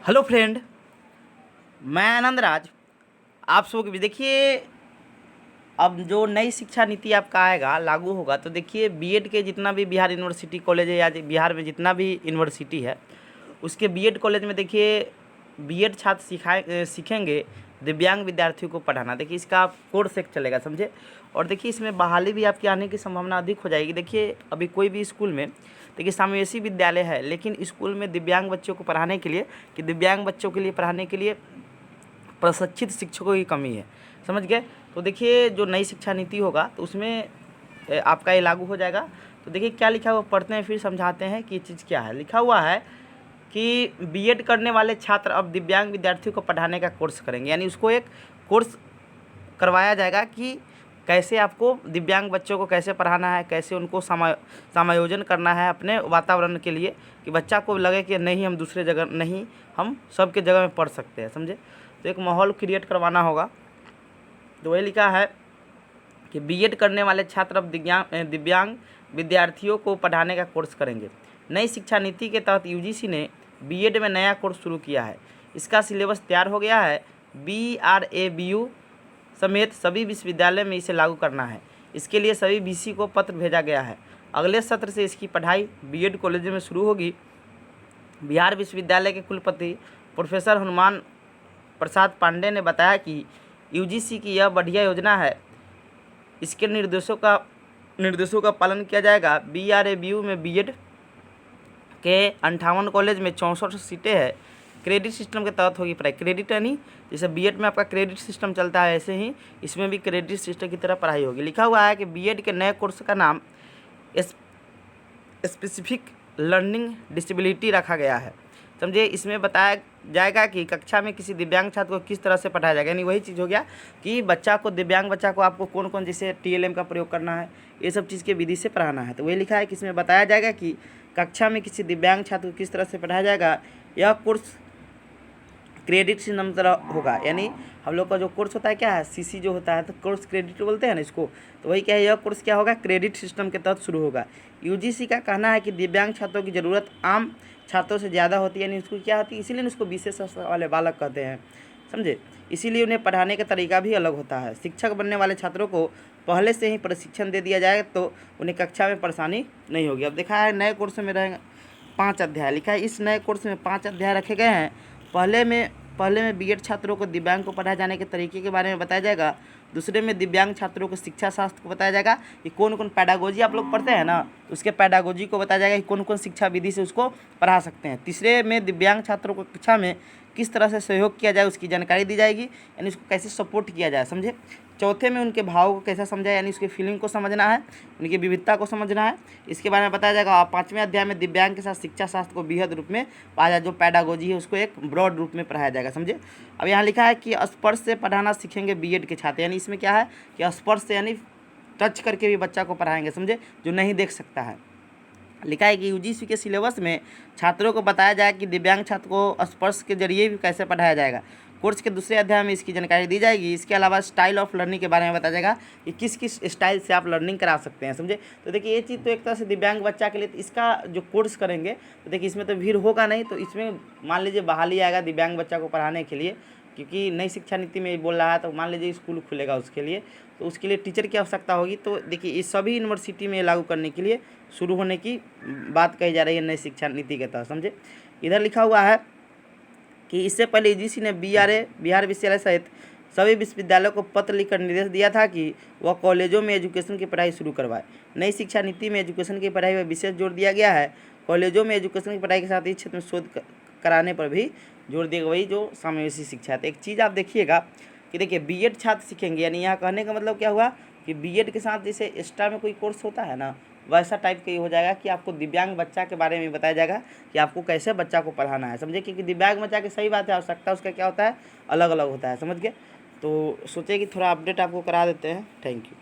Hello friend, मैं आनंद राज। आप सब भी देखिए, अब जो नई शिक्षा नीति आपका आएगा लागू होगा तो देखिए बीएड के जितना भी बिहार यूनिवर्सिटी कॉलेज है या बिहार में जितना भी यूनिवर्सिटी है उसके बीएड कॉलेज में देखिए बीएड छात्र सीखेंगे दिव्यांग विद्यार्थियों को पढ़ाना। देखिए इसका आप कोर्स एक चलेगा, समझे। और देखिए इसमें बहाली भी आपकी आने की संभावना अधिक हो जाएगी। देखिए अभी कोई भी स्कूल में देखिए समावेशी विद्यालय है, लेकिन स्कूल में दिव्यांग बच्चों को पढ़ाने के लिए दिव्यांग बच्चों के लिए पढ़ाने के लिए प्रशिक्षित शिक्षकों की कमी है, समझ गए। तो देखिए जो नई शिक्षा नीति होगा तो उसमें आपका ये लागू हो जाएगा। तो देखिए क्या लिखा हुआ पढ़ते हैं, फिर समझाते हैं कि ये चीज़ क्या है। लिखा हुआ है कि बीएड करने वाले छात्र अब दिव्यांग विद्यार्थियों को पढ़ाने का कोर्स करेंगे, यानी उसको एक कोर्स करवाया जाएगा कि कैसे आपको दिव्यांग बच्चों को कैसे पढ़ाना है, कैसे उनको समायोजन करना है अपने वातावरण के लिए, कि बच्चा को लगे कि नहीं हम दूसरे जगह नहीं, हम सबके जगह में पढ़ सकते हैं, समझे। तो एक माहौल क्रिएट करवाना होगा। तो वही लिखा है कि बीएड करने वाले छात्र अब दिव्यांग विद्यार्थियों को पढ़ाने का कोर्स करेंगे। नई शिक्षा नीति के तहत यूजीसी ने बीएड में नया कोर्स शुरू किया है। इसका सिलेबस तैयार हो गया है। बीआरएबीयू समेत सभी विश्वविद्यालय में इसे लागू करना है। इसके लिए सभी वीसी को पत्र भेजा गया है। अगले सत्र से इसकी पढ़ाई बीएड कॉलेज में शुरू होगी। बिहार विश्वविद्यालय के कुलपति प्रोफेसर हनुमान प्रसाद पांडे ने बताया कि यूजीसी की यह बढ़िया योजना है। इसके निर्देशों का पालन किया जाएगा। बीआरएबीयू में बीएड के 58 कॉलेज में 64 सीटें हैं। क्रेडिट सिस्टम के तहत होगी पढ़ाई। क्रेडिट यानी जैसे बीएड में आपका क्रेडिट सिस्टम चलता है, ऐसे ही इसमें भी क्रेडिट सिस्टम की तरह पढ़ाई होगी। लिखा हुआ है कि बीएड के नए कोर्स का नाम स्पेसिफिक लर्निंग डिसेबिलिटी रखा गया है, समझे। इसमें बताया जाएगा कि कक्षा में किसी दिव्यांग छात्र को किस तरह से पढ़ाया जाएगा, यानी वही चीज़ हो गया कि बच्चा को, दिव्यांग बच्चा को आपको कौन कौन जैसे टीएलएम का प्रयोग करना है, ये सब चीज़ के विधि से पढ़ाना है। तो वही लिखा है कि इसमें बताया जाएगा कि कक्षा में किसी दिव्यांग छात्र को किस तरह से पढ़ाया जाएगा। यह कोर्स क्रेडिट सिस्टम तरह होगा, यानी हम लोग का जो कोर्स होता है क्या है, सीसी जो होता है, तो कोर्स क्रेडिट बोलते हैं ना इसको। तो वही क्या है, यह कोर्स क्या होगा, क्रेडिट सिस्टम के तहत शुरू होगा। यूजीसी का कहना है कि दिव्यांग छात्रों की ज़रूरत आम छात्रों से ज़्यादा होती है, यानी उसको क्या होती है, इसीलिए उसको विशेष अवस्था वाले बालक कहते हैं, समझे। इसीलिए उन्हें पढ़ाने का तरीका भी अलग होता है। शिक्षक बनने वाले छात्रों को पहले से ही प्रशिक्षण दे दिया जाए तो उन्हें कक्षा में परेशानी नहीं होगी। अब देखा है नए कोर्स में रहेंगे 5 अध्याय, लिखा है इस नए कोर्स में 5 अध्याय रखे गए हैं। पहले में बीएड छात्रों को दिव्यांग को पढ़ाए जाने के तरीके के बारे में बताया जाएगा। दूसरे में दिव्यांग छात्रों को शिक्षा शास्त्र को बताया जाएगा कि कौन कौन पैडागोजी आप लोग पढ़ते हैं ना, उसके पैडागोजी को बताया जाएगा कि कौन कौन शिक्षा विधि से उसको पढ़ा सकते हैं। तीसरे में दिव्यांग छात्रों को कक्षा में किस तरह से सहयोग किया जाए उसकी जानकारी दी जाएगी, यानी उसको कैसे सपोर्ट किया जाए, समझे। चौथे में उनके भावों को कैसा समझा, यानी उसकी फीलिंग को समझना है, उनकी विविधता को समझना है, इसके बारे में बताया जाएगा। और 5वें अध्याय में दिव्यांग के साथ शिक्षा शास्त्र को बृहद रूप में पढ़ाया जाए, जो पैडागोजी है उसको एक ब्रॉड रूप में पढ़ाया जाएगा, समझे। अब यहाँ लिखा है कि स्पर्श से पढ़ाना सीखेंगे बीएड के छात्र, यानी इसमें क्या है कि स्पर्श से यानी टच करके भी बच्चा को पढ़ाएंगे, समझे, जो नहीं देख सकता है। लिखा है कि यूजीसी के सिलेबस में छात्रों को बताया जाए कि दिव्यांग छात्र को स्पर्श के जरिए भी कैसे पढ़ाया जाएगा। कोर्स के दूसरे अध्याय में इसकी जानकारी दी जाएगी। इसके अलावा स्टाइल ऑफ लर्निंग के बारे में बताया जाएगा कि किस किस स्टाइल से आप लर्निंग करा सकते हैं, समझे। तो देखिए ये चीज़ तो एक तरह से दिव्यांग बच्चा के लिए इसका जो कोर्स करेंगे तो देखिए इसमें तो भीड़ होगा नहीं, तो इसमें मान लीजिए बहाली आएगा दिव्यांग बच्चा को पढ़ाने के लिए, क्योंकि नई शिक्षा नीति में बोल रहा है। तो मान लीजिए स्कूल खुलेगा उसके लिए, तो उसके लिए टीचर की आवश्यकता होगी। तो देखिए इस सभी यूनिवर्सिटी में लागू करने के लिए शुरू होने की बात कही जा रही है नई शिक्षा नीति के तहत, समझे। इधर लिखा हुआ है कि इससे पहले यूजीसी ने बिहार विश्वविद्यालय सहित सभी विश्वविद्यालयों को पत्र लिखकर निर्देश दिया था कि वह कॉलेजों में एजुकेशन की पढ़ाई शुरू करवाए। नई शिक्षा नीति में एजुकेशन की पढ़ाई पर विशेष जोर दिया गया है। कॉलेजों में एजुकेशन की पढ़ाई के साथ इस क्षेत्र में शोध कराने पर भी जोर दिया, वही जो समावेशी शिक्षा है। तो एक चीज़ आप देखिएगा कि देखिए बीएड छात्र सीखेंगे, यानी यहाँ कहने का मतलब क्या हुआ कि बीएड के साथ जैसे एक्स्ट्रा में कोई कोर्स होता है ना, वैसा टाइप का ये हो जाएगा कि आपको दिव्यांग बच्चा के बारे में बताया जाएगा कि आपको कैसे बच्चा को पढ़ाना है, समझे। क्योंकि दिव्यांग बच्चा की सही बात है, आवश्यकता उसका क्या होता है, अलग अलग होता है, समझ गए। तो सोचे कि थोड़ा अपडेट आपको करा देते हैं। Thank you.